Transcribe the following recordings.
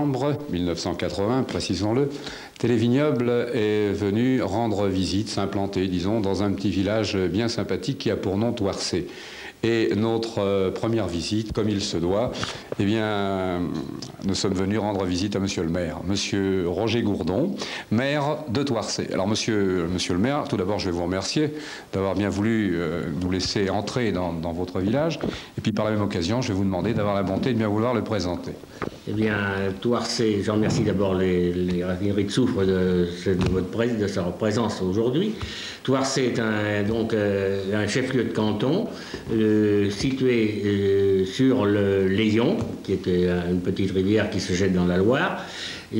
décembre 1980, précisons-le, Télévignoble est venu rendre visite, s'implanter, disons, dans un petit village bien sympathique qui a pour nom Thouarcé. Et notre première visite, comme il se doit, eh bien, nous sommes venus rendre visite à monsieur le maire, monsieur Roger Gourdon, maire de Thouarcé. Alors, monsieur le maire, tout d'abord, je vais vous remercier d'avoir bien voulu nous laisser entrer dans votre village. Et puis, par la même occasion, je vais vous demander d'avoir la bonté de bien vouloir le présenter. Eh bien, Thouarcé, j'en remercie d'abord les raffineries de soufre de sa présence aujourd'hui. Thouarcé est donc un chef-lieu de canton situé sur le Léon, qui était une petite rivière qui se jette dans la Loire.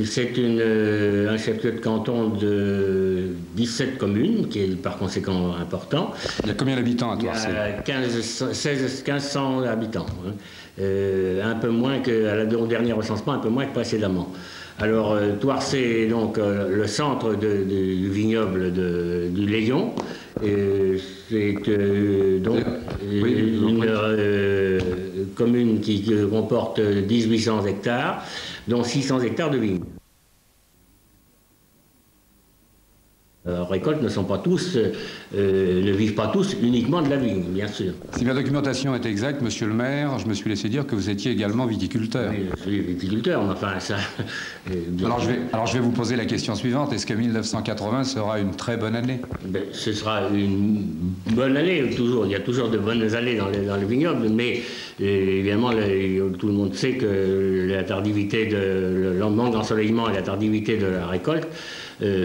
C'est un chef-lieu de canton de 17 communes, qui est par conséquent important. Il y a combien d'habitants à Thouarcé? Il y a 1500 habitants. Hein. Un peu moins au dernier recensement, un peu moins que précédemment. Alors, Thouarcé est donc le centre du vignoble du Léon. C'est donc une commune qui comporte 1800 hectares, dont 600 hectares de vignes. Récoltes ne vivent pas tous uniquement de la vigne, bien sûr. Si ma documentation est exacte, monsieur le maire, je me suis laissé dire que vous étiez également viticulteur. Oui, je suis viticulteur, mais enfin ça... Alors je vais vous poser la question suivante. Est-ce que 1980 sera une très bonne année? Ce sera une bonne année, toujours. Il y a toujours de bonnes années dans le vignoble, mais évidemment, tout le monde sait que la tardivité, le manque d'ensoleillement et la tardivité de la récolte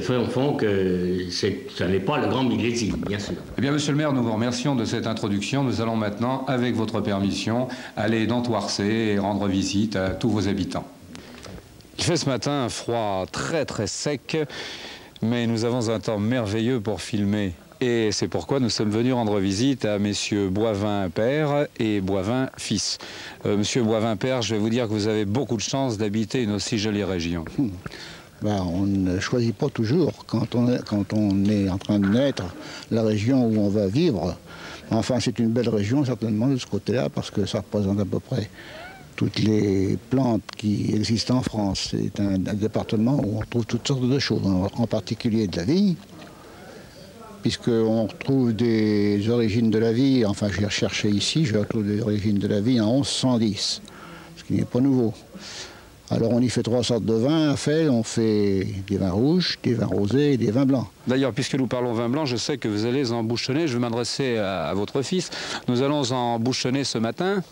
font que ça n'est pas le grand millésime, bien sûr. Eh bien, monsieur le maire, nous vous remercions de cette introduction. Nous allons maintenant, avec votre permission, aller dans Thouarcé et rendre visite à tous vos habitants. Il fait ce matin un froid très très sec, mais nous avons un temps merveilleux pour filmer. Et c'est pourquoi nous sommes venus rendre visite à messieurs Boivin père et Boivin fils. Monsieur Boivin père, je vais vous dire que vous avez beaucoup de chance d'habiter une aussi jolie région. On ne choisit pas toujours, quand on est en train de naître, la région où on va vivre. Enfin, c'est une belle région, certainement, de ce côté-là, parce que ça représente à peu près toutes les plantes qui existent en France. C'est un département où on trouve toutes sortes de choses, en particulier de la vigne, puisqu'on retrouve des origines de la vie, enfin, j'ai recherché ici, je retrouve des origines de la vie en 1110, ce qui n'est pas nouveau. Alors on y fait 3 sortes de vins à faire, on fait des vins rouges, des vins rosés et des vins blancs. D'ailleurs, puisque nous parlons vin blanc, je sais que vous allez en bouchonner, je vais m'adresser à votre fils. Nous allons en bouchonner ce matin.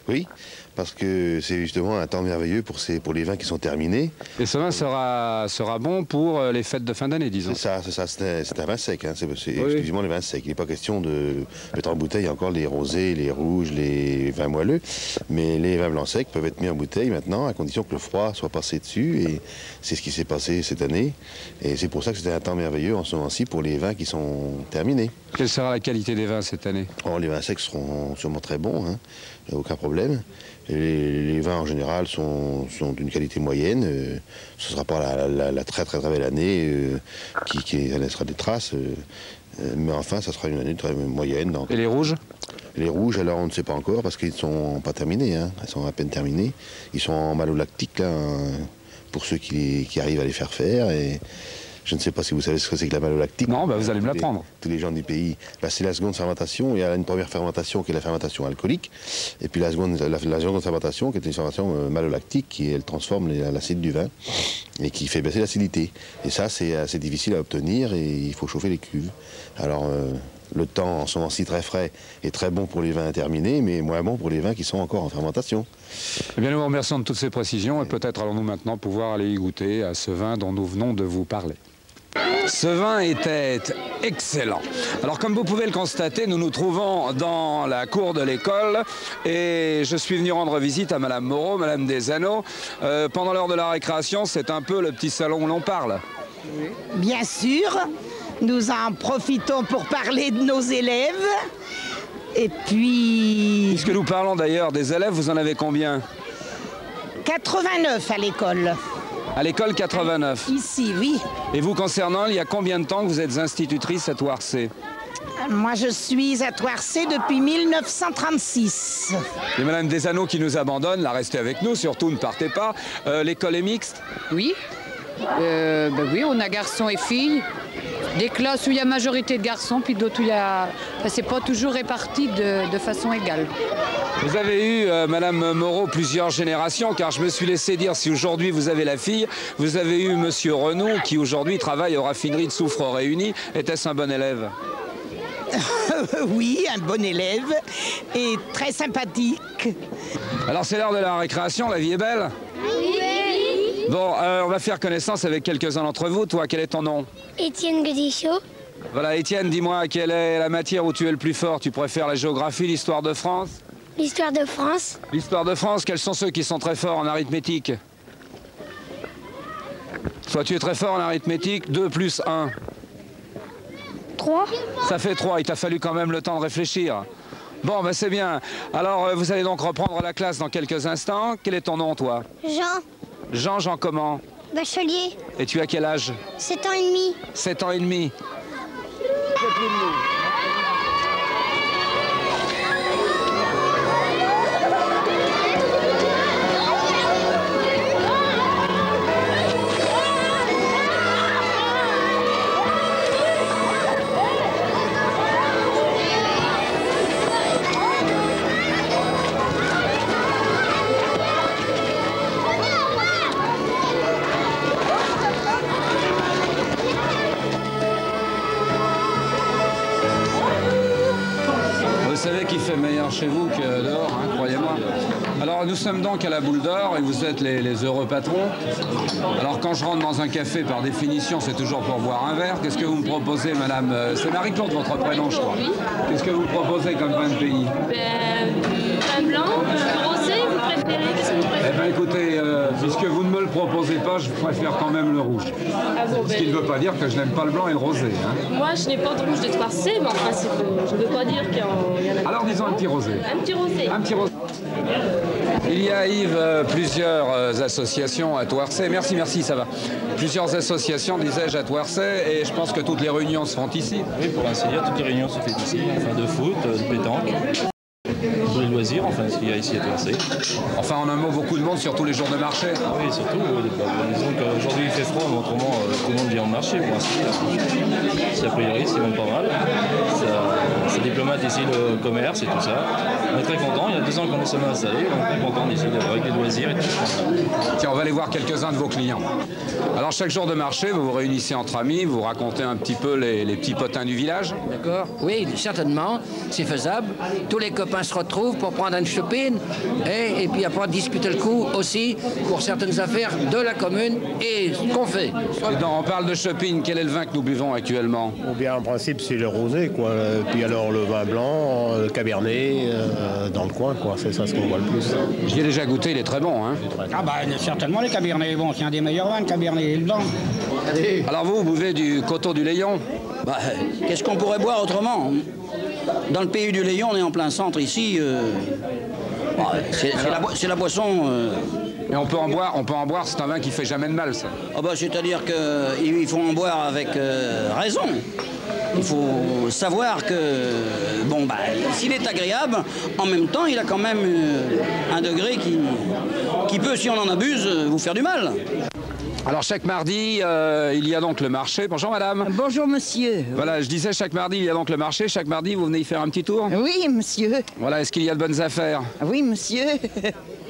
Oui, parce que c'est justement un temps merveilleux pour les vins qui sont terminés. Et ce vin sera bon pour les fêtes de fin d'année, disons. C'est ça, c'est un vin sec, hein. C'est exclusivement les vins secs. Il n'est pas question de mettre en bouteille encore les rosés, les rouges, les vins moelleux, mais les vins blancs secs peuvent être mis en bouteille maintenant, à condition que le froid soit passé dessus, et c'est ce qui s'est passé cette année. Et c'est pour ça que c'était un temps merveilleux en ce moment-ci pour les vins qui sont terminés. Quelle sera la qualité des vins cette année? Les vins secs seront sûrement très bons, hein. Il n'y a aucun problème. Les vins en général sont d'une qualité moyenne. Ce ne sera pas la très très très belle année qui laissera des traces. Mais enfin, ça sera une année très moyenne. Donc. Et les rouges? Les rouges, alors on ne sait pas encore parce qu'ils ne sont pas terminés. Hein. Ils sont à peine terminés. Ils sont en malolactique là, pour ceux qui arrivent à les faire faire. Et je ne sais pas si vous savez ce que c'est que la malolactique. Non, vous allez me l'apprendre. Tous les gens du pays. C'est la seconde fermentation. Il y a une première fermentation qui est la fermentation alcoolique. Et puis la seconde fermentation qui est une fermentation malolactique qui elle transforme l'acide du vin et qui fait baisser l'acidité. Et ça, c'est assez difficile à obtenir et il faut chauffer les cuves. Alors, le temps en ce moment-ci très frais est très bon pour les vins terminés, mais moins bon pour les vins qui sont encore en fermentation. Eh bien, nous vous remercions de toutes ces précisions et peut-être allons-nous maintenant pouvoir aller y goûter à ce vin dont nous venons de vous parler. Ce vin était excellent. Alors comme vous pouvez le constater, nous nous trouvons dans la cour de l'école et je suis venu rendre visite à Madame Moreau, Madame Desanneaux. Pendant l'heure de la récréation, c'est un peu le petit salon où l'on parle. Bien sûr, nous en profitons pour parler de nos élèves. Et puis... Puisque nous parlons d'ailleurs des élèves, vous en avez combien? 89 à l'école. À l'école 89. Ici, oui. Et vous concernant, il y a combien de temps que vous êtes institutrice à Thouarcé? Moi, je suis à Thouarcé depuis 1936. Et Madame Desanneaux qui nous abandonne, là, restez avec nous, surtout ne partez pas. L'école est mixte? Oui. Oui, on a garçons et filles. Des classes où il y a majorité de garçons, puis d'autres où il y a... Enfin, c'est pas toujours réparti de façon égale. Vous avez eu, Madame Moreau, plusieurs générations, car je me suis laissé dire, si aujourd'hui vous avez la fille, vous avez eu Monsieur Renaud, qui aujourd'hui travaille aux raffineries de soufre réunies. Était-ce un bon élève? Oui, un bon élève et très sympathique. Alors c'est l'heure de la récréation, la vie est belle? Oui. Bon, on va faire connaissance avec quelques-uns d'entre vous. Toi, quel est ton nom? Étienne Guedichot. Voilà, Étienne, dis-moi, quelle est la matière où tu es le plus fort? Tu préfères la géographie, l'histoire de France? L'histoire de France. L'histoire de France, quels sont ceux qui sont très forts en arithmétique? Toi, tu es très fort en arithmétique, 2 plus 1. 3. Ça fait 3, il t'a fallu quand même le temps de réfléchir. Bon, ben c'est bien. Alors, vous allez donc reprendre la classe dans quelques instants. Quel est ton nom, toi? Jean. Jean comment? Bachelier. Et tu as quel âge? 7 ans et demi. 7 ans et demi. Vous savez qu'il fait meilleur chez vous que dehors, hein, croyez-moi. Alors nous sommes donc à la Boule d'Or et vous êtes les heureux patrons. Alors quand je rentre dans un café, par définition, c'est toujours pour boire un verre. Qu'est-ce que vous me proposez, madame? C'est Marie-Claude, votre prénom, je crois. Qu'est-ce que vous proposez comme vin de pays? Vin blanc, rosé, vous préférez? Qu'est-ce que vous préférez? Eh bien écoutez, puisque vous ne me le proposez pas, je préfère quand même le rouge. Ah bon, Ce qui ne veut pas dire que je n'aime pas le blanc et le rosé. Hein. Moi, je n'ai pas de rouge de Thouarcé, mais en principe, je ne veux pas dire qu'il y en a. Alors disons un petit rosé. Un petit rosé. Un petit rosé. Il y a, Yves, plusieurs associations à Thouarcé. Merci, ça va. Plusieurs associations, disais-je, à Thouarcé, et je pense que toutes les réunions se font ici. Oui, pour ainsi dire, toutes les réunions se font ici, enfin de foot, de pétanque, tous les loisirs, enfin ce qu'il y a ici à Thouarcé. Enfin, en un mot, beaucoup de monde sur tous les jours de marché. Oui, surtout, disons qu'aujourd'hui il fait froid, mais autrement, tout le monde vient au marché, pour ainsi dire. C'est a priori, c'est même pas mal. Ça diplomate ici le commerce et tout ça. On est très contents, il y a 2 ans qu'on est seulement installés, on est très contents d'ici avec des loisirs et tout ça. Tiens, on va aller voir quelques-uns de vos clients. Alors, chaque jour de marché, vous vous réunissez entre amis, vous racontez un petit peu les petits potins du village. D'accord, oui, certainement, c'est faisable. Tous les copains se retrouvent pour prendre un shopping et puis après discuter le coup aussi pour certaines affaires de la commune et ce qu'on fait. Et donc, on parle de shopping, quel est le vin que nous buvons actuellement? Ou bien en principe c'est le rosé, quoi. Puis alors le vin blanc, le cabernet, dans le coin, quoi. C'est ça ce qu'on voit le plus. J'y ai déjà goûté, il est très bon. Hein. Ah bah certainement les cabernets, bon, c'est un des meilleurs vins, le cabernet et le blanc. Alors vous buvez du coteau du Layon? Bah, qu'est-ce qu'on pourrait boire autrement? Dans le pays du Layon, on est en plein centre ici. C'est la boisson. Et on peut en boire, c'est un vin qui fait jamais de mal, ça. Ah bah, c'est-à-dire qu'il faut en boire avec raison. Il faut savoir que, bon, bah, s'il est agréable, en même temps, il a quand même un degré qui peut, si on en abuse, vous faire du mal. Alors chaque mardi, il y a donc le marché. Bonjour madame. Bonjour monsieur. Voilà, je disais chaque mardi, il y a donc le marché. Chaque mardi, vous venez y faire un petit tour? Oui monsieur. Voilà, est-ce qu'il y a de bonnes affaires? Oui monsieur.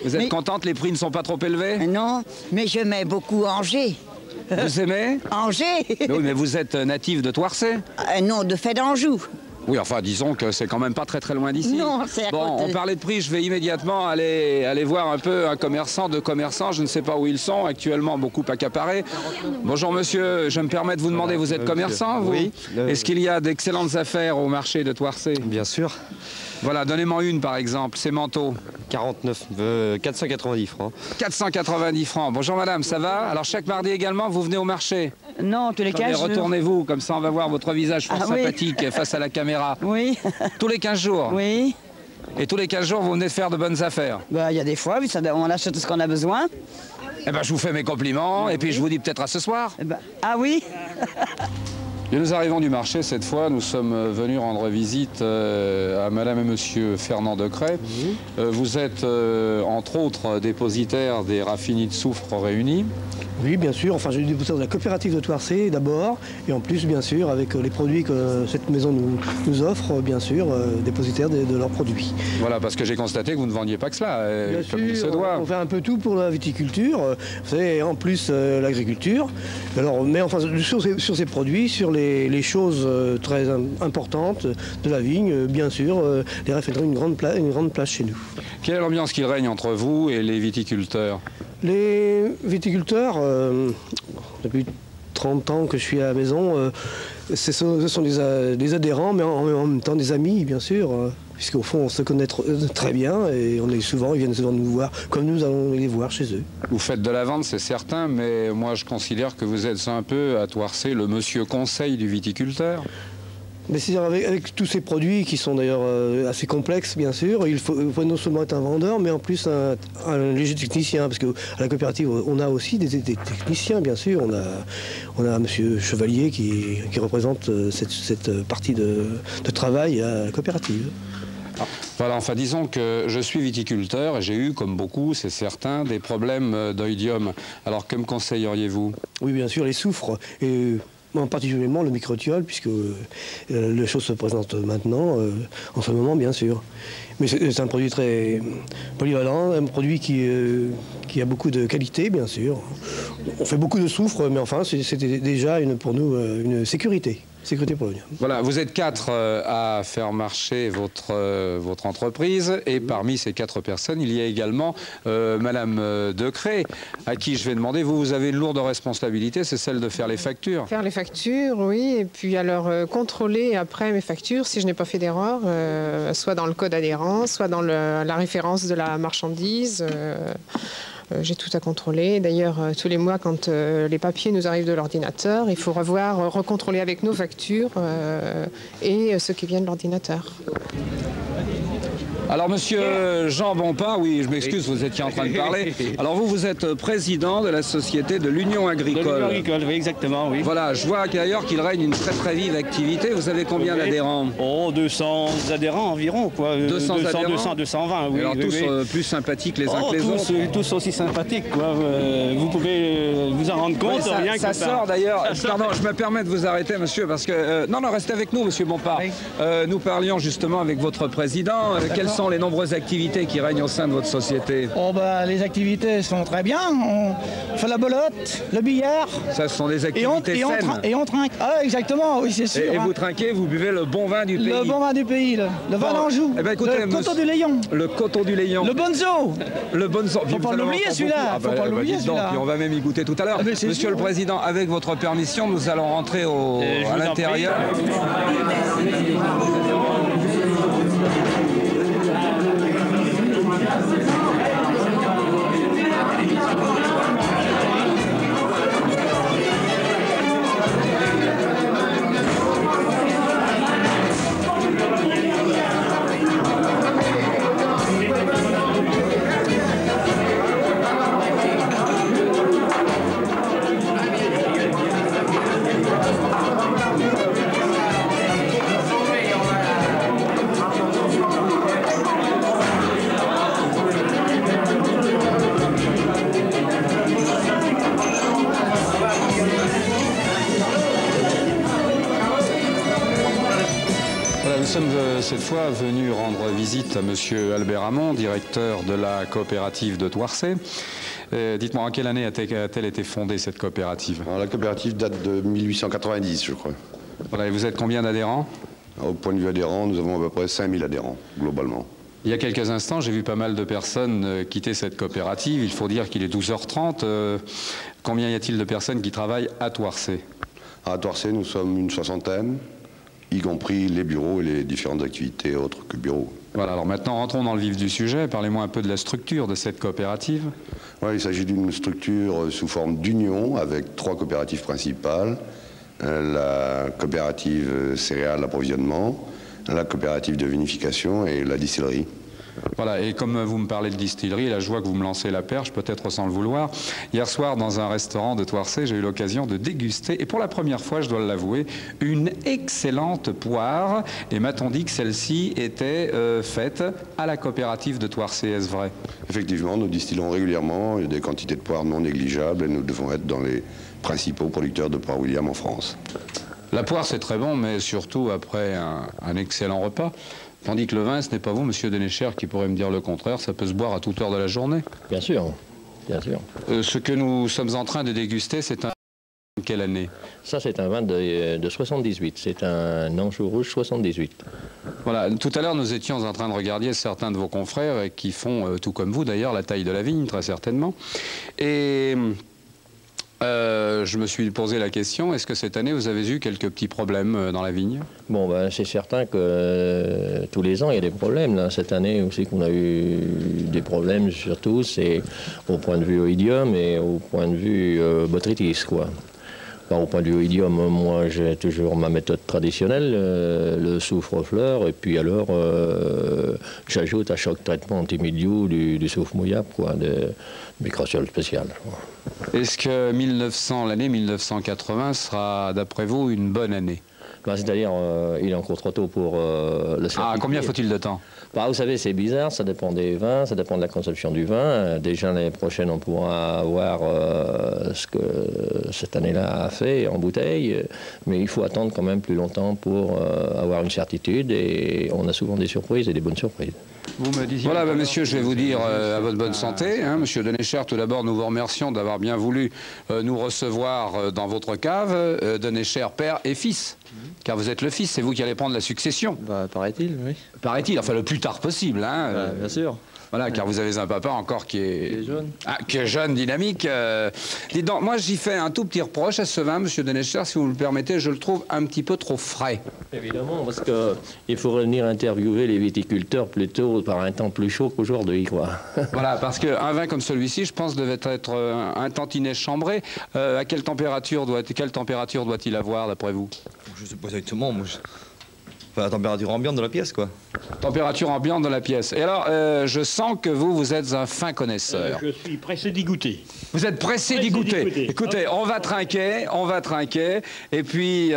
Vous êtes contente, les prix ne sont pas trop élevés? Non, mais j'aimais beaucoup Angers. Vous aimez? Angers. Mais oui, mais vous êtes natif de Thouarcé? Non, de Fédanjou. Oui, enfin, disons que c'est quand même pas très loin d'ici. Non, c'est à Bon, côté. on parlait de prix, je vais immédiatement aller voir un peu un commerçant, 2 commerçants, je ne sais pas où ils sont, actuellement beaucoup accaparés. Bonjour monsieur, je me permets de vous demander, vous êtes commerçant, vous? Oui. Est-ce qu'il y a d'excellentes affaires au marché de Thouarcé? Bien sûr. Voilà, donnez-moi une par exemple, ces manteaux. 490 francs. 490 francs. Bonjour madame, ça va? Alors chaque mardi également, vous venez au marché? Non, tous les 15 jours. Retournez-vous, comme ça on va voir votre visage fort sympathique face à la caméra. Oui. Tous les 15 jours? Oui. Et tous les 15 jours, vous venez de faire de bonnes affaires? Bah, il y a des fois, oui, on achète tout ce qu'on a besoin. Eh ben, je vous fais mes compliments, et puis je vous dis peut-être à ce soir. Ah oui. Bien, nous arrivons du marché cette fois. Nous sommes venus rendre visite à Madame et Monsieur Fernand Decret. Vous êtes entre autres dépositaire des raffineries de soufre réunies. Oui, bien sûr. Enfin, je suis dépositaire de la coopérative de Thouarcé d'abord, et en plus, bien sûr, avec les produits que cette maison nous offre, bien sûr, dépositaire de leurs produits. Voilà, parce que j'ai constaté que vous ne vendiez pas que cela, comme il se doit. On fait un peu tout pour la viticulture, et en plus l'agriculture. Alors, mais enfin, sur ces produits, sur les choses très importantes de la vigne, bien sûr, les raffineries ont une grande place chez nous. Quelle est l'ambiance qui règne entre vous et les viticulteurs? Les viticulteurs, depuis 30 ans que je suis à la maison, ce sont des adhérents, mais en même temps des amis, bien sûr, puisqu'au fond, on se connaît très bien et ils viennent souvent nous voir, comme nous allons les voir chez eux. Vous faites de la vente, c'est certain, mais moi je considère que vous êtes un peu, à Thouarcé, le monsieur conseil du viticulteur. Mais c'est-à-dire avec tous ces produits qui sont d'ailleurs assez complexes, bien sûr, il faut non seulement être un vendeur, mais en plus un léger technicien, parce qu'à la coopérative, on a aussi des techniciens, bien sûr. On a M. Chevalier qui représente cette partie de travail à la coopérative. Voilà, enfin disons que je suis viticulteur et j'ai eu, comme beaucoup, c'est certain, des problèmes d'oïdium. Alors que me conseilleriez-vous? Oui, bien sûr, les soufres. Et particulièrement le microtiol, puisque les choses se présentent maintenant, en ce moment, bien sûr. Mais c'est un produit très polyvalent, un produit qui a beaucoup de qualité, bien sûr. On fait beaucoup de soufre, mais enfin, c'était déjà pour nous une sécurité pour l'oignon. Voilà, vous êtes 4 à faire marcher votre entreprise, et parmi ces 4 personnes, il y a également Madame Decret, à qui je vais demander, vous avez une lourde responsabilité, c'est celle de faire les factures. Faire les factures, oui, et puis alors contrôler après mes factures si je n'ai pas fait d'erreur, soit dans le code adhérent, soit dans la référence de la marchandise. J'ai tout à contrôler. D'ailleurs, tous les mois, quand les papiers nous arrivent de l'ordinateur, il faut recontrôler avec nos factures et ceux qui viennent de l'ordinateur. Alors, monsieur Jean Bompard, oui, je m'excuse, vous étiez en train de parler. Alors, vous êtes président de la société de l'Union agricole. De l'Union agricole, oui, exactement, oui. Voilà, je vois qu'ailleurs qu'il règne une très très vive activité. Vous avez combien d'adhérents? Oh, 200 adhérents environ, quoi. 200 adhérents 220, oui. Alors, tous plus sympathiques les uns que les autres? Tous aussi sympathiques, quoi. Vous pouvez vous en rendre compte, ouais, rien que ça. Ça sort d'ailleurs. Pardon, je me permets de vous arrêter, monsieur, parce que... non, restez avec nous, monsieur Bompard. Oui. Nous parlions justement avec votre président. Quelles sont les nombreuses activités qui règnent au sein de votre société? Oh bah, les activités sont très bien. On fait la belote, le billard. Ça, ce sont des activités saines. Et on trinque. Ah, exactement, oui, c'est sûr. Et vous trinquez, vous buvez le bon vin du pays. Le bon vin du pays, le vin d'Anjou. Eh ben, écoutez, le coton du Layon. Le coton du Layon. Le bonzo. Le bonzo. Faut pas l'oublier celui-là. Faut pas l'oublier celui-là. Puis on va même y goûter tout à l'heure. Monsieur le Président, avec votre permission, nous allons rentrer à l'intérieur. Nous sommes cette fois venus rendre visite à monsieur Albert Hamon, directeur de la coopérative de Thouarcé. Dites-moi, en quelle année a-t-elle été fondée, cette coopérative? Alors, la coopérative date de 1890, je crois. Voilà, et vous êtes combien d'adhérents? Au point de vue adhérents, nous avons à peu près 5000 adhérents, globalement. Il y a quelques instants, j'ai vu pas mal de personnes quitter cette coopérative. Il faut dire qu'il est 12h30. Combien y a-t-il de personnes qui travaillent à Thouarcé? À Thouarcé, nous sommes une 60aine. Y compris les bureaux et les différentes activités autres que bureaux. Voilà, alors maintenant rentrons dans le vif du sujet. Parlez-moi un peu de la structure de cette coopérative. Oui, il s'agit d'une structure sous forme d'union avec 3 coopératives principales. La coopérative céréales d'approvisionnement, la coopérative de vinification et la distillerie. Voilà, et comme vous me parlez de distillerie, là je vois que vous me lancez la perche, peut-être sans le vouloir. Hier soir, dans un restaurant de Thouarcé, j'ai eu l'occasion de déguster, et pour la première fois, je dois l'avouer, une excellente poire. Et m'a-t-on dit que celle-ci était faite à la coopérative de Thouarcé, est-ce vrai? Effectivement, nous distillons régulièrement, il y a des quantités de poire non négligeables, et nous devons être dans les principaux producteurs de poire William en France. La poire, c'est très bon, mais surtout après un excellent repas. Tandis que le vin, ce n'est pas vous, monsieur Dénécher, qui pourrait me dire le contraire, ça peut se boire à toute heure de la journée. Bien sûr, bien sûr. Ce que nous sommes en train de déguster, c'est un... Quelle année? Ça, c'est un vin de 78, c'est un Anjou rouge 78. Voilà, tout à l'heure, nous étions en train de regarder certains de vos confrères qui font, tout comme vous d'ailleurs, la taille de la vigne, très certainement. Et... je me suis posé la question, est-ce que cette année vous avez eu quelques petits problèmes dans la vigne? Bon, ben, c'est certain que tous les ans il y a des problèmes. Là. Cette année aussi qu'on a eu des problèmes, surtout c'est au point de vue oïdium et au point de vue botrytis, quoi. Au point de vue oïdium, moi j'ai toujours ma méthode traditionnelle, le soufre-fleur, et puis alors j'ajoute à chaque traitement anti-mildiou du soufre mouillable, quoi, de microciole spécial. Est-ce que l'année 1980 sera, d'après vous, une bonne année? Ben, c'est-à-dire, il est encore trop tôt pour le certifier. Ah, combien faut-il de temps? Ben, vous savez, c'est bizarre, ça dépend des vins, ça dépend de la conception du vin. Déjà, l'année prochaine, on pourra voir ce que cette année-là a fait en bouteille, mais il faut attendre quand même plus longtemps pour avoir une certitude, et on a souvent des surprises et des bonnes surprises. Vous me disiez... Voilà, monsieur, je vais vous dire à votre bonne santé. Hein, monsieur Dénécher, tout d'abord, nous vous remercions d'avoir bien voulu nous recevoir dans votre cave, Dénécher, père et fils. Car vous êtes le fils, c'est vous qui allez prendre la succession. Bah, paraît-il, oui. Paraît-il, enfin le plus tard possible. Hein, bah, bien sûr. Voilà, car vous avez un papa encore qui est jeune. Ah, qui est jeune, dynamique. Dis donc, moi j'y fais un tout petit reproche à ce vin, monsieur Dénécher, si vous me le permettez, je le trouve un petit peu trop frais. Évidemment, parce qu'il faudrait venir interviewer les viticulteurs plutôt par un temps plus chaud qu'aujourd'hui, quoi. Voilà, parce qu'un vin comme celui-ci, je pense, devait être un tantinet chambré. À quelle température doit-il avoir, d'après vous? Je sais pas exactement, moi. Enfin, la température ambiante de la pièce, quoi. Température ambiante de la pièce. Et alors, je sens que vous êtes un fin connaisseur. Je suis pressé d'y goûter. Vous êtes pressé d'y goûter. Écoutez, on va trinquer. Et puis,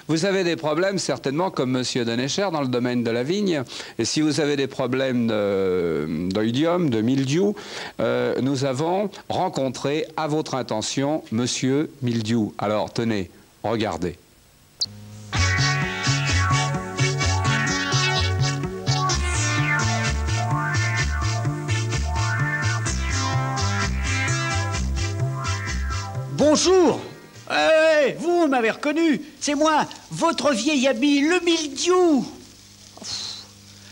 vous avez des problèmes, certainement, comme monsieur Dénécher, dans le domaine de la vigne. Et si vous avez des problèmes d'oïdium, de mildiou, nous avons rencontré, à votre intention, monsieur Mildiou. Alors, tenez, regardez. Bonjour. Vous m'avez reconnu. C'est moi, votre vieil ami, le mildiou.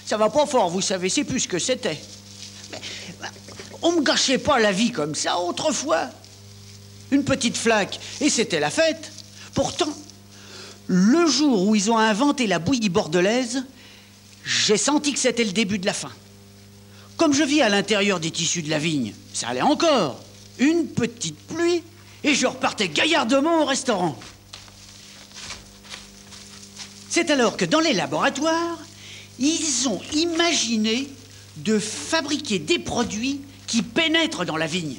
Ça va pas fort, vous savez, c'est plus ce que c'était. On me gâchait pas la vie comme ça autrefois. Une petite flaque, et c'était la fête. Pourtant, le jour où ils ont inventé la bouillie bordelaise, j'ai senti que c'était le début de la fin. Comme je vis à l'intérieur des tissus de la vigne, ça allait encore. Une petite pluie, et je repartais gaillardement au restaurant. C'est alors que dans les laboratoires, ils ont imaginé de fabriquer des produits qui pénètrent dans la vigne.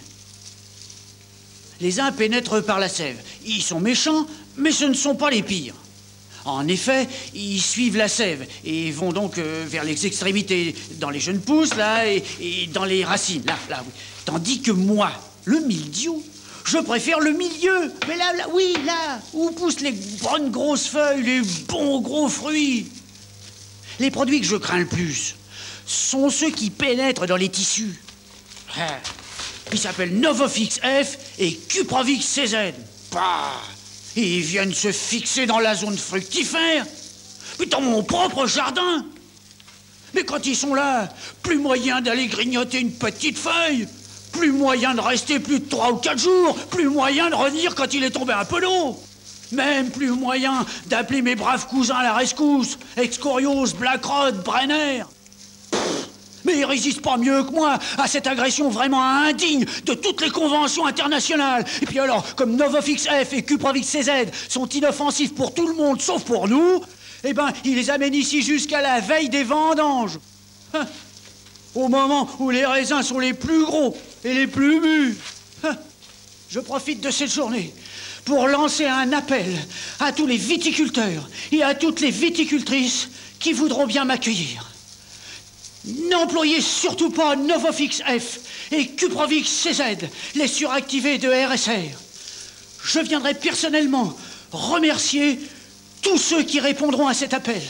Les uns pénètrent par la sève. Ils sont méchants, mais ce ne sont pas les pires. En effet, ils suivent la sève et vont donc vers les extrémités, dans les jeunes pousses, là, et dans les racines, là, oui. Tandis que moi, le mildiou, je préfère le milieu. Mais là, oui, là, où poussent les bonnes grosses feuilles, les bons gros fruits. Les produits que je crains le plus sont ceux qui pénètrent dans les tissus. Ils s'appellent Novofix F et Cupravix CZ. Bah, ils viennent se fixer dans la zone fructifère, mais dans mon propre jardin. Mais quand ils sont là, plus moyen d'aller grignoter une petite feuille. Plus moyen de rester plus de 3 ou 4 jours. Plus moyen de revenir quand il est tombé un peu d'eau. Même plus moyen d'appeler mes braves cousins à la rescousse. Excorios, Blackrod, Brenner. Mais ils résistent pas mieux que moi à cette agression vraiment indigne de toutes les conventions internationales. Et puis alors, comme Novofix F et Cupravix CZ sont inoffensifs pour tout le monde sauf pour nous, eh ben, ils les amènent ici jusqu'à la veille des vendanges. au moment où les raisins sont les plus gros et les plus mûrs. Je profite de cette journée pour lancer un appel à tous les viticulteurs et à toutes les viticultrices qui voudront bien m'accueillir. N'employez surtout pas Novofix F et Cuprovix CZ, les suractivés de RSR. Je viendrai personnellement remercier tous ceux qui répondront à cet appel.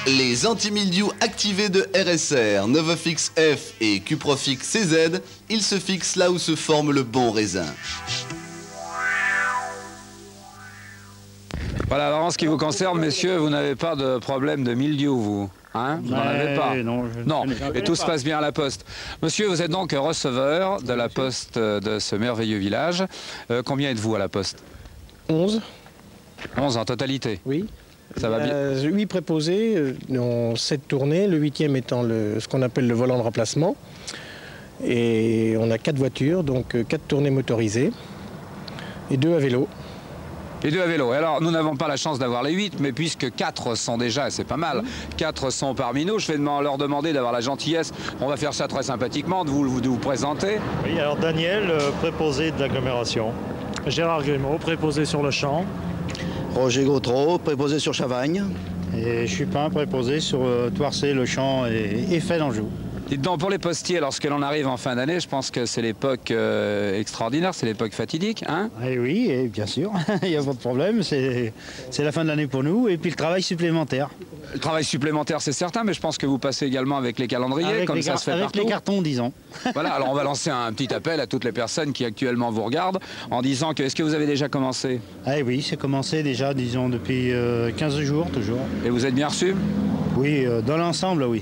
Les antimildiou activés de RSR, Novofix F et Cuprofix CZ, ils se fixent là où se forme le bon raisin. Voilà, alors en ce qui vous concerne, messieurs, vous n'avez pas de problème de mildiou, vous hein? Vous n'en avez pas? Non, et tout se passe bien à la Poste. Monsieur, vous êtes donc receveur de la Poste de ce merveilleux village. Combien êtes-vous à la Poste? 11. 11 en totalité? Oui. Ça va bien. 8 préposés, en 7 tournées, le 8e étant ce qu'on appelle le volant de remplacement. Et on a 4 voitures, donc 4 tournées motorisées et 2 à vélo. Et 2 à vélo. Alors, nous n'avons pas la chance d'avoir les 8, mais puisque 4 sont déjà, c'est pas mal, 4 sont parmi nous, je vais leur demander d'avoir la gentillesse, on va faire ça très sympathiquement, de vous présenter. Oui, alors Daniel, préposé de l'agglomération. Gérard Grimaud, préposé sur le champ. Roger Gautreau, préposé sur Chavagne. Et Chupin, préposé sur Toircé, Le Champ et Fay d'Anjou. Dites donc, pour les postiers, lorsque l'on arrive en fin d'année, je pense que c'est l'époque extraordinaire, c'est l'époque fatidique, hein? Et oui, et bien sûr, il n'y a pas de problème, c'est la fin de l'année pour nous, et puis le travail supplémentaire. Le travail supplémentaire, c'est certain, mais je pense que vous passez également avec les calendriers, avec comme ça se fait avec partout. les cartons, disons. Voilà, alors on va lancer un petit appel à toutes les personnes qui actuellement vous regardent, en disant que, est-ce que vous avez déjà commencé? Ah oui, c'est commencé déjà, disons, depuis 15 jours, toujours. Et vous êtes bien reçu? Oui, dans l'ensemble, oui.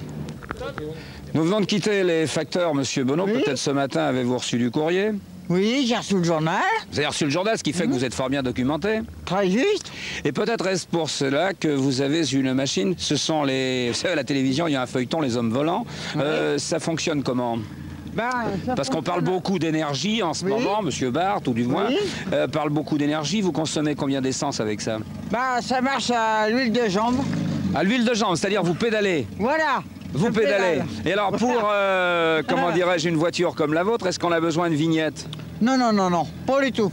Nous venons de quitter les facteurs, Monsieur Bonneau. Oui. Peut-être ce matin avez-vous reçu du courrier? Oui, j'ai reçu le journal. Vous avez reçu le journal, ce qui fait que vous êtes fort bien documenté. Très juste. Et peut-être est-ce pour cela que vous avez une machine. Ce sont les... Vous savez, à la télévision, il y a un feuilleton, les hommes volants. Oui. Ça fonctionne comment? Parce qu'on parle beaucoup d'énergie en ce moment, Monsieur Barthes, ou du moins, parle beaucoup d'énergie. Vous consommez combien d'essence avec ça? Ça marche à l'huile de jambe. À l'huile de jambe, c'est-à-dire vous pédalez? Voilà. Vous pédalez. Et alors pour, comment dirais-je, une voiture comme la vôtre, est-ce qu'on a besoin de vignette? Non, non, non, non, pas du tout.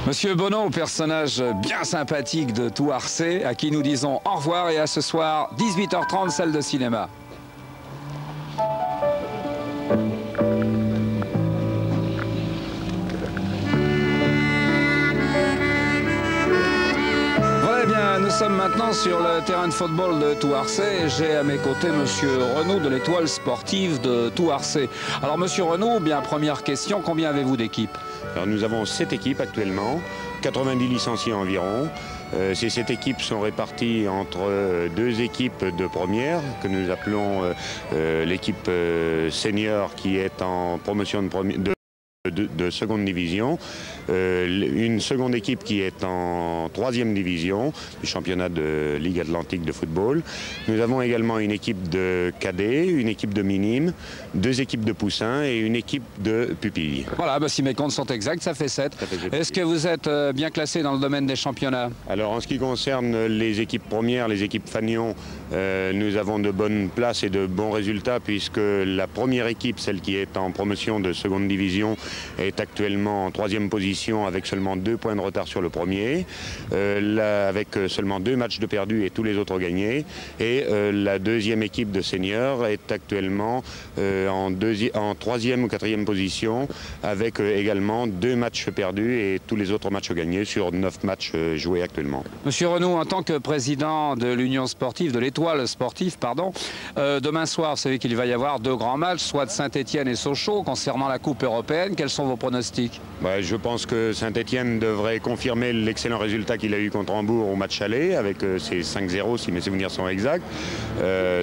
Monsieur Bonneau, personnage bien sympathique de Touarcé, à qui nous disons au revoir et à ce soir, 18h30, salle de cinéma. Nous sommes maintenant sur le terrain de football de Touarcé et j'ai à mes côtés Monsieur Renaud de l'Étoile sportive de Touarcé. Alors Monsieur Renaud, bien première question, combien avez-vous d'équipes? Alors nous avons 7 équipes actuellement, 90 licenciés environ. Ces 7 équipes sont réparties entre 2 équipes de première, que nous appelons l'équipe senior qui est en promotion de seconde division, une seconde équipe qui est en 3e division du championnat de Ligue Atlantique de football. Nous avons également une équipe de cadets, une équipe de minimes, 2 équipes de poussins et une équipe de pupilles. Voilà, si mes comptes sont exacts, ça fait 7. Est-ce que vous êtes bien classé dans le domaine des championnats? Alors en ce qui concerne les équipes premières, les équipes Fagnon, nous avons de bonnes places et de bons résultats puisque la première équipe, celle qui est en promotion de seconde division, est actuellement en 3e position avec seulement 2 points de retard sur le premier, avec seulement 2 matchs de perdus et tous les autres gagnés. Et la 2e équipe de seniors est actuellement en 3e ou 4e position avec également 2 matchs perdus et tous les autres matchs gagnés sur 9 matchs joués actuellement. Monsieur Renaud, en tant que président de l'Union sportive, de l'Étoile sportive, pardon, demain soir, vous savez qu'il va y avoir 2 grands matchs, soit de Saint-Étienne et Sochaux, concernant la Coupe européenne. Quels sont vos pronostics? Je pense que Saint-Étienne devrait confirmer l'excellent résultat qu'il a eu contre Hambourg au match aller, avec ses 5-0 si mes souvenirs sont exacts.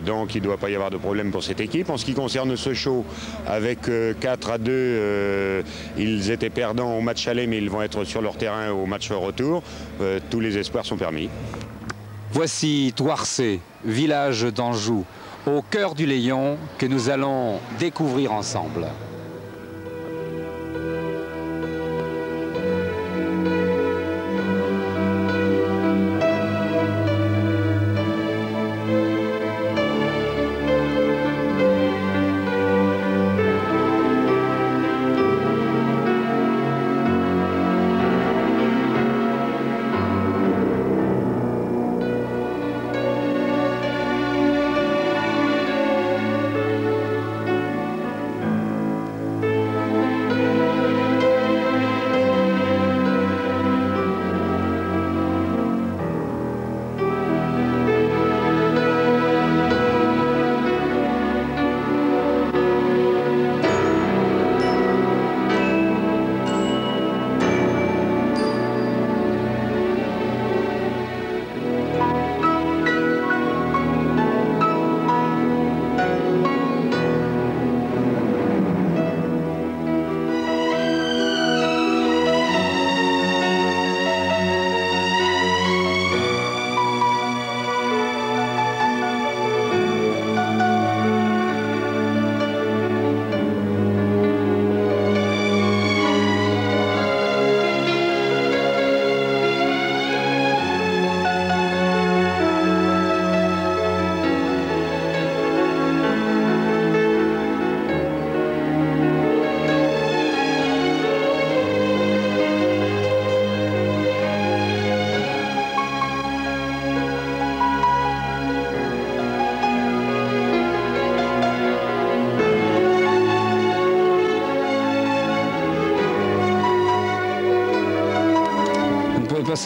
Donc il ne doit pas y avoir de problème pour cette équipe. En ce qui concerne Sochaux, avec 4-2, ils étaient perdants au match aller, mais ils vont être sur leur terrain au match retour. Tous les espoirs sont permis. Voici Touarcé, village d'Anjou, au cœur du Léon, que nous allons découvrir ensemble.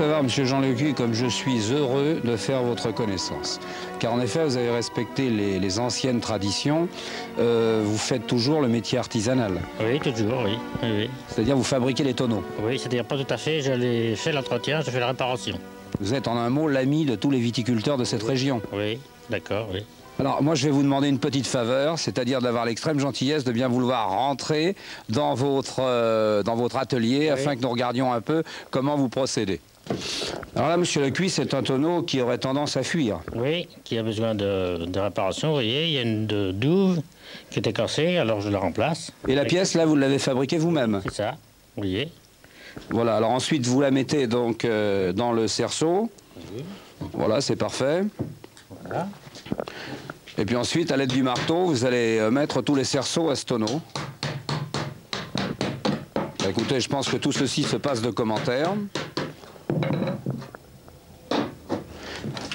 savoir, monsieur Jean Lecuy, comme je suis heureux de faire votre connaissance. Car en effet, vous avez respecté les anciennes traditions. Vous faites toujours le métier artisanal. Oui, toujours, oui. Oui. C'est-à-dire vous fabriquez les tonneaux. Oui, c'est-à-dire pas tout à fait. Je fais l'entretien, je fais la réparation. Vous êtes en un mot l'ami de tous les viticulteurs de cette région. Oui, d'accord, oui. Alors moi je vais vous demander une petite faveur, c'est-à-dire d'avoir l'extrême gentillesse de bien vouloir rentrer dans votre atelier, oui, afin que nous regardions un peu comment vous procédez. Alors là, monsieur Lecuy, c'est un tonneau qui aurait tendance à fuir. Oui, qui a besoin de réparation, vous voyez, il y a une douve qui était cassée, alors je la remplace. Et la pièce, là, vous l'avez fabriquée vous-même? C'est ça, vous voyez. Voilà, alors ensuite vous la mettez donc dans le cerceau. Oui. Voilà, c'est parfait. Voilà. Et puis ensuite, à l'aide du marteau, vous allez mettre tous les cerceaux à ce tonneau. Bah, écoutez, je pense que tout ceci se passe de commentaires.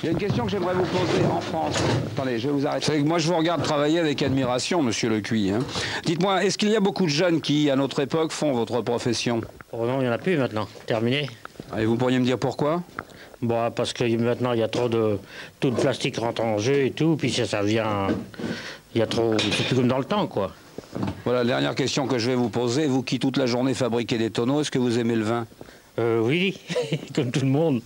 Il y a une question que j'aimerais vous poser en France. Attendez, je vais vous arrêter. Moi, je vous regarde travailler avec admiration, monsieur Lecuy. Hein. Dites-moi, est-ce qu'il y a beaucoup de jeunes qui, à notre époque, font votre profession? Oh non, il n'y en a plus maintenant. Terminé. Et vous pourriez me dire pourquoi? Bon, parce que maintenant, il y a trop de... Tout le plastique rentre en jeu et tout, puis ça vient... Il y a trop... C'est plus comme dans le temps, quoi. Voilà, la dernière question que je vais vous poser. Vous qui, toute la journée, fabriquez des tonneaux, est-ce que vous aimez le vin? Oui, comme tout le monde.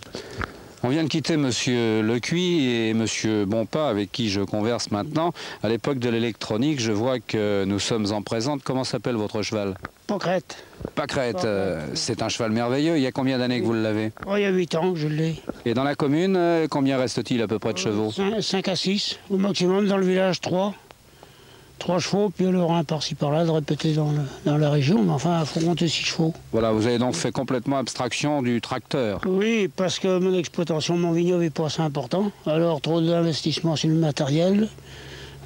On vient de quitter monsieur Lecuy et monsieur Bonpas, avec qui je converse maintenant. À l'époque de l'électronique, je vois que nous sommes en présente. Comment s'appelle votre cheval? Pâquerette. Pâquerette, c'est un cheval merveilleux. Il y a combien d'années que vous l'avez? Oh, il y a 8 ans que je l'ai. Et dans la commune, combien reste-t-il à peu près de chevaux? 5 à 6, au maximum. Dans le village, 3. 3 chevaux, puis le rein par-ci par-là de répéter dans la région, mais enfin, il faut monter 6 chevaux. Voilà, vous avez donc fait complètement abstraction du tracteur. Oui, parce que mon exploitation, mon vignoble n'est pas assez important. Alors, trop d'investissement sur le matériel.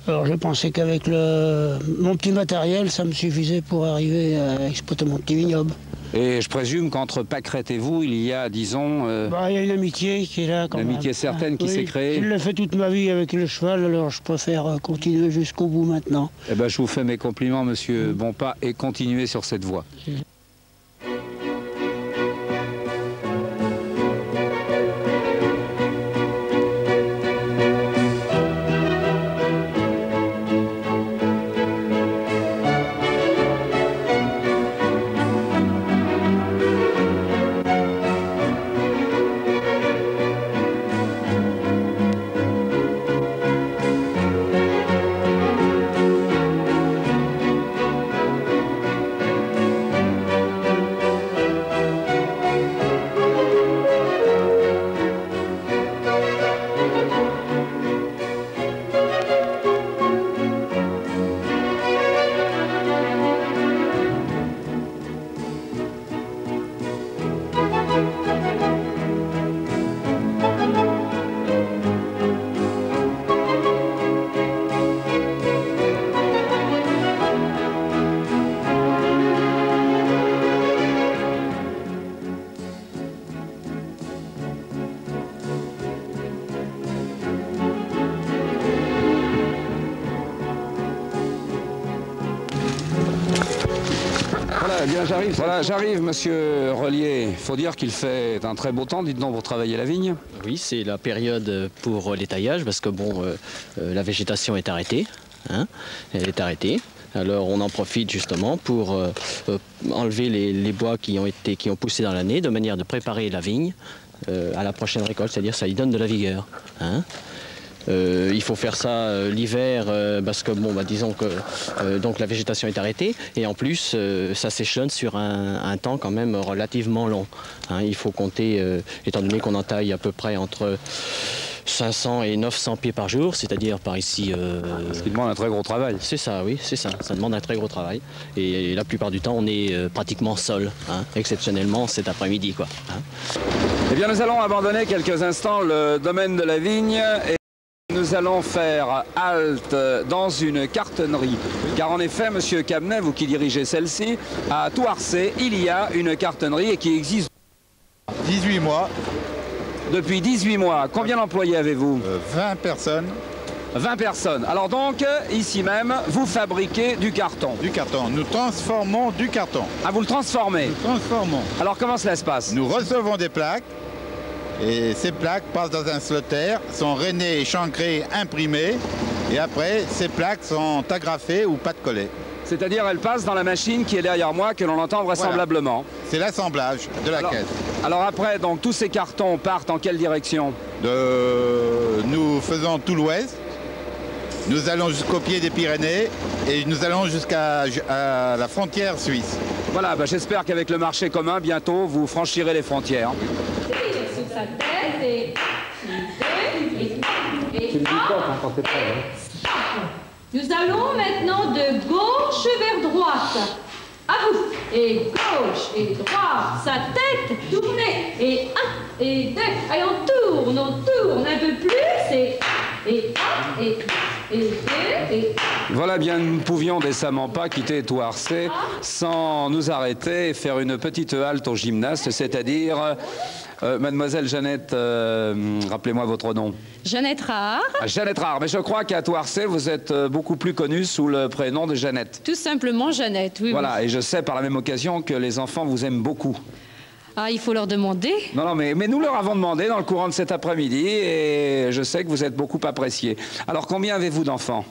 Alors, je pensais qu'avec mon petit matériel, ça me suffisait pour arriver à exploiter mon petit vignoble. Et je présume qu'entre Pâquerette et vous, il y a, disons... il y a une amitié qui est là quand même. Une amitié certaine qui s'est créée. Je l'ai fait toute ma vie avec le cheval, alors je préfère continuer jusqu'au bout maintenant. Eh ben, je vous fais mes compliments, monsieur Bonpas, et continuez sur cette voie. J'arrive, monsieur Relier. Il faut dire qu'il fait un très beau temps, dites donc, pour travailler la vigne. Oui, c'est la période pour les taillages, parce que bon, la végétation est arrêtée. Hein, elle est arrêtée. Alors on en profite justement pour enlever les bois qui ont poussé dans l'année, de manière de préparer la vigne à la prochaine récolte, c'est-à-dire ça lui donne de la vigueur. Hein. Il faut faire ça l'hiver parce que bon, disons que donc la végétation est arrêtée et en plus ça s'échelonne sur un temps quand même relativement long. Hein, il faut compter, étant donné qu'on entaille à peu près entre 500 et 900 pieds par jour, c'est-à-dire par ici... Ce qui demande un très gros travail. C'est ça, oui, c'est ça. Ça demande un très gros travail. Et la plupart du temps, on est pratiquement seul, hein, exceptionnellement cet après-midi, quoi. Hein. Eh bien, nous allons abandonner quelques instants le domaine de la vigne et nous allons faire halte dans une cartonnerie. Car en effet, monsieur Cabnet, vous qui dirigez celle-ci, à Thouarcé, il y a une cartonnerie et qui existe... 18 mois. Depuis 18 mois. Combien d'employés avez-vous? 20 personnes. 20 personnes. Alors donc, ici même, vous fabriquez du carton. Du carton. Nous transformons du carton. Ah, vous le transformez? Nous transformons. Alors comment cela se passe? Nous recevons des plaques Et ces plaques passent dans un slotter, sont rainées, échancrées, imprimées. Et après, ces plaques sont agrafées ou pâte collée. C'est-à-dire elles passent dans la machine qui est derrière moi, que l'on entend vraisemblablement. Voilà. C'est l'assemblage de la caisse. Alors après, donc tous ces cartons partent en quelle direction? Nous faisons tout l'ouest. Nous allons jusqu'au pied des Pyrénées et nous allons jusqu'à la frontière suisse. Voilà, bah, j'espère qu'avec le marché commun, bientôt, vous franchirez les frontières. Sur sa tête et nous allons maintenant de gauche vers droite. À vous. Et gauche et droite, sa tête tournée. Et 1 et 2. Allez, on tourne un peu plus. Et 1 et 2 et... Voilà, bien, nous ne pouvions décemment pas quitter Thouarcé sans nous arrêter et faire une petite halte au gymnaste, c'est-à-dire... Mademoiselle Jeannette, rappelez-moi votre nom. Jeannette Rare. Jeannette Rare, mais je crois qu'à Thouarcé, vous êtes beaucoup plus connue sous le prénom de Jeannette. Tout simplement Jeannette, oui. Voilà, oui. Et je sais par la même occasion que les enfants vous aiment beaucoup. Ah, il faut leur demander. Non, mais nous leur avons demandé dans le courant de cet après-midi et je sais que vous êtes beaucoup appréciés. Alors, combien avez-vous d'enfants?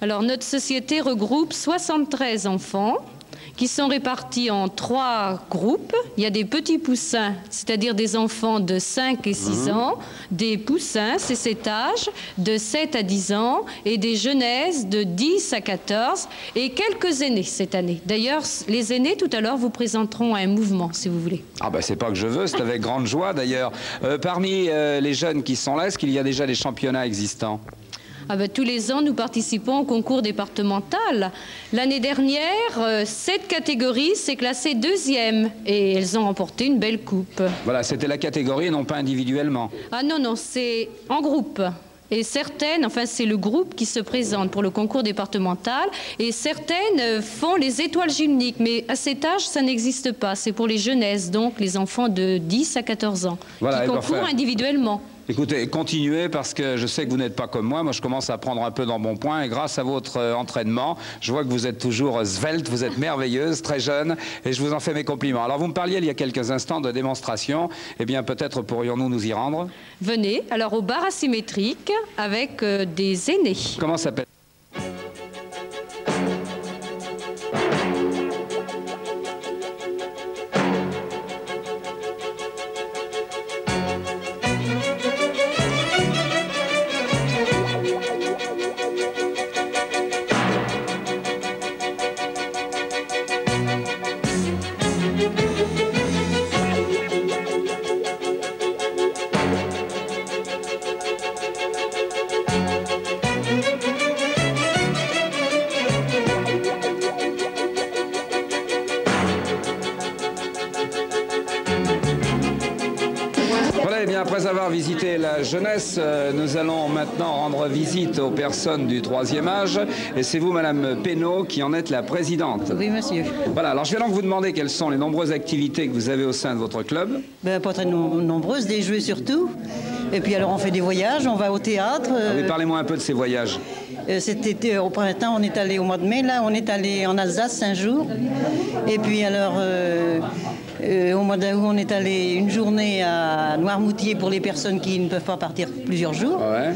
Alors, notre société regroupe 73 enfants qui sont répartis en 3 groupes. Il y a des petits poussins, c'est-à-dire des enfants de 5 et 6 ans, des poussins, c'est cet âge, de 7 à 10 ans, et des jeunesses de 10 à 14, et quelques aînés cette année. D'ailleurs, les aînés, tout à l'heure, vous présenteront un mouvement, si vous voulez. Ah ben, c'est pas que je veux, c'est avec grande joie, d'ailleurs. Parmi les jeunes qui sont là, est-ce qu'il y a déjà des championnats existants? Ah ben, tous les ans, nous participons au concours départemental. L'année dernière, 7 catégories s'est classée 2e et elles ont remporté une belle coupe. Voilà, c'était la catégorie et non pas individuellement. Ah non, non, c'est en groupe. Et certaines, enfin c'est le groupe qui se présente pour le concours départemental, et certaines font les étoiles gymniques, mais à cet âge, ça n'existe pas. C'est pour les jeunesses, donc les enfants de 10 à 14 ans, voilà, qui concourent individuellement. Écoutez, continuez parce que je sais que vous n'êtes pas comme moi. Moi, je commence à prendre un peu dans mon poing et grâce à votre entraînement, je vois que vous êtes toujours svelte, vous êtes merveilleuse, très jeune et je vous en fais mes compliments. Alors, vous me parliez il y a quelques instants de démonstration. Eh bien, peut-être pourrions-nous nous y rendre? Venez, alors au bar asymétrique avec des aînés. Comment s'appelle? Après avoir visité la jeunesse, nous allons maintenant rendre visite aux personnes du 3e âge. Et c'est vous, Madame Pénaud, qui en êtes la présidente. Oui, monsieur. Voilà, alors je vais donc vous demander quelles sont les nombreuses activités que vous avez au sein de votre club. Ben, pas très nombreuses, des jeux surtout. Et puis alors on fait des voyages, on va au théâtre. Oui, parlez-moi un peu de ces voyages. C'était au printemps, on est allé au mois de mai, là, on est allé en Alsace 5 jours. Et puis alors, au mois d'août, on est allé une journée à Noirmoutier pour les personnes qui ne peuvent pas partir plusieurs jours. Ouais.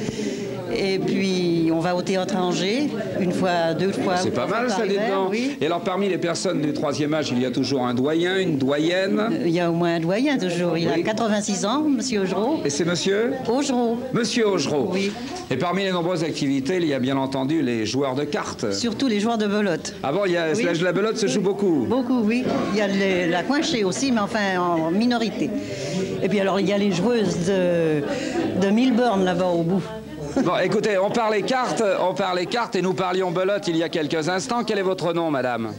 Et puis on va au théâtre à Angers, une fois, 2 fois. C'est pas mal ça, dedans. Oui. Et alors parmi les personnes du 3e âge, il y a toujours un doyen, une doyenne? Il y a au moins un doyen toujours. Il a 86 ans, monsieur Augereau. Et c'est monsieur? Augereau. Monsieur Augereau. Oui. Et parmi les nombreuses activités, il y a bien entendu les joueurs de cartes. Surtout les joueurs de belote. Ah bon, la belote se joue beaucoup? Beaucoup, oui. Il y a la coinchée aussi, mais enfin en minorité. Et puis alors il y a les joueuses de Milburn là-bas au bout. Bon, écoutez, on parlait cartes et nous parlions belote il y a quelques instants. Quel est votre nom, madame?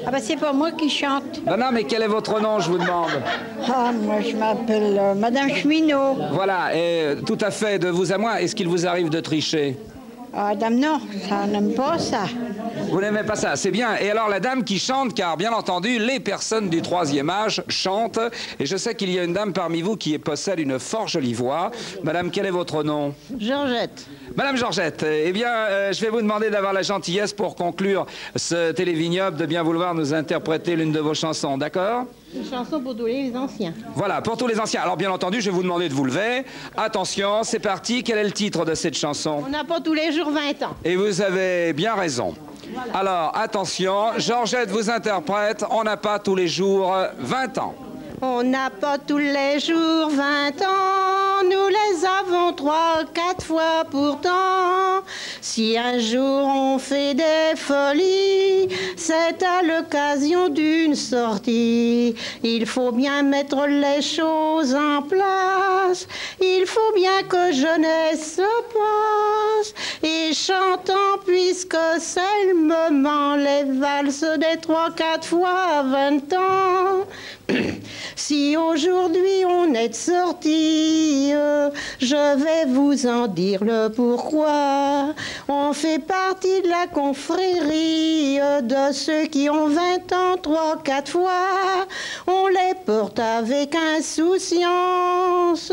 Ah ben c'est pas moi qui chante. Non, mais quel est votre nom, je vous demande? Ah, moi je m'appelle Madame Cheminot. Voilà, et tout à fait, de vous à moi, est-ce qu'il vous arrive de tricher? Ah, dame, non, ça n'aime pas ça. Vous n'aimez pas ça, c'est bien. Et alors la dame qui chante, car bien entendu, les personnes du 3e âge chantent. Et je sais qu'il y a une dame parmi vous qui possède une fort jolie voix. Madame, quel est votre nom? Georgette. Madame Georgette, eh bien, je vais vous demander d'avoir la gentillesse pour conclure ce télévignoble, de bien vouloir nous interpréter l'une de vos chansons, d'accord? Une chanson pour tous les anciens. Voilà, pour tous les anciens. Alors bien entendu, je vais vous demander de vous lever. Attention, c'est parti. Quel est le titre de cette chanson? On n'a pas tous les jours 20 ans. Et vous avez bien raison. Alors, attention, Georgette vous interprète « On n'a pas tous les jours 20 ans ». On n'a pas tous les jours 20 ans, nous les avons 3, 4 fois pourtant. Si un jour on fait des folies, c'est à l'occasion d'une sortie. Il faut bien mettre les choses en place, il faut bien que jeunesse se passe. Et chantant puisque c'est le moment, les valses des 3, 4 fois 20 ans. Si aujourd'hui on est sorti, je vais vous en dire le pourquoi. On fait partie de la confrérie de ceux qui ont 20 ans 3, 4 fois. On les porte avec insouciance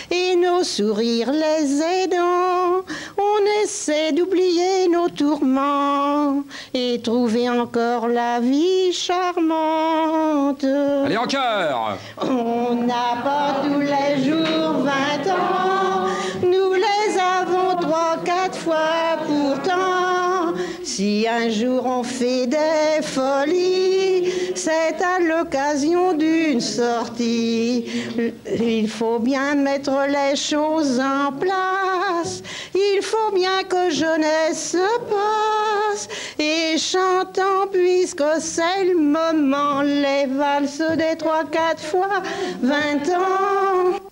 et nos sourires les aidant. On essaie d'oublier nos tourments et trouver encore la vie charmante. Allez, en chœur! On n'a pas tous les jours 20 ans, nous les avons 3, 4 fois pourtant. Si un jour on fait des folies, c'est à l'occasion d'une sortie. Il faut bien mettre les choses en place, il faut bien que jeunesse se passe. Et chantant puisque c'est le moment, les valses des 3, 4 fois 20 ans.